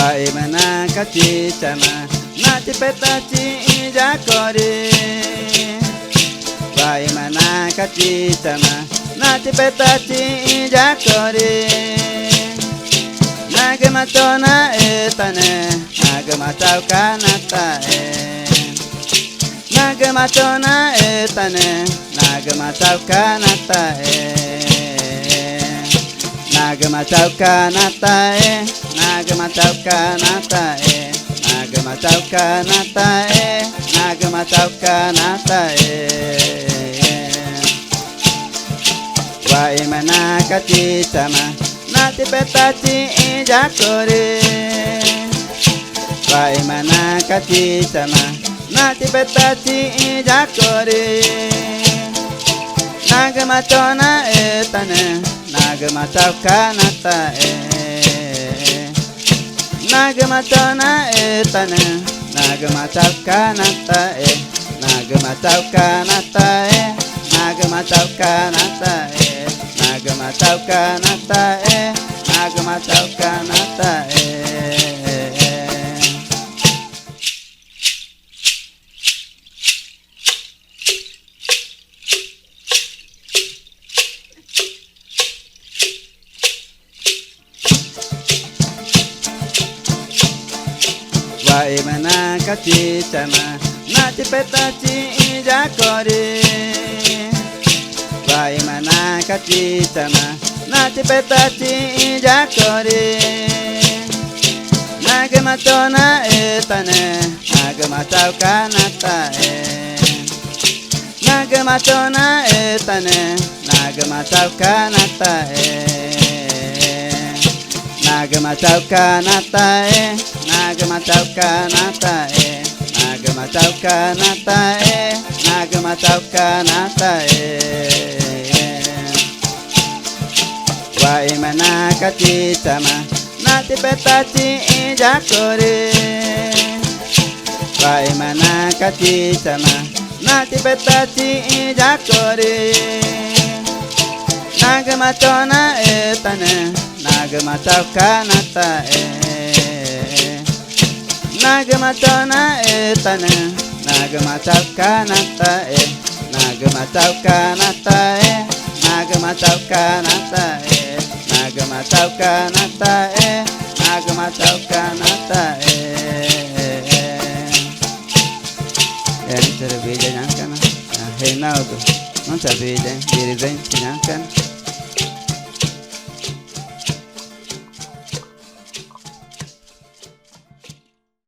Vai mana kati chama nati petachi jakore. Vai mana kati chama nati petachi jakore. Nagama tona etane nagama tauka nata Nagama tona etane nagama tauka nata Nagama tauka nata Nagama tauka nata Nagama tauka nata Nagama tauka nata Vai mana kati chama nati petachi jakore. Vai mana kati chama nati petachi jakore. Nagama tona etane Nagama tauka nata Nagama tona etane Nagama tauka nata Nagama tauka nata Nagama tauka nata Nagama tauka nata Nagama tauka nata Vai mana kati chama nati petachi jakore. Vai mana kati chama nati petachi jakore. Nagama tona etane Nagama tauka nata Nagama tona etane Nagama tauka nata Nagama tauka nata Nagama tauka nata Nagama tauka nata Nagama tauka nata Vai mana kati chama nati petachi jakore. Vai mana kati chama nati petachi jakore. Nagama tona etane Nagama tauka nata Nagama tona etane Nagama tauka nata Nagama tauka nata Nagama tauka nata Nagama tauka nata Nagama tauka nata Enter bija nyankana Hey now do Não sabia, dirigente nyankana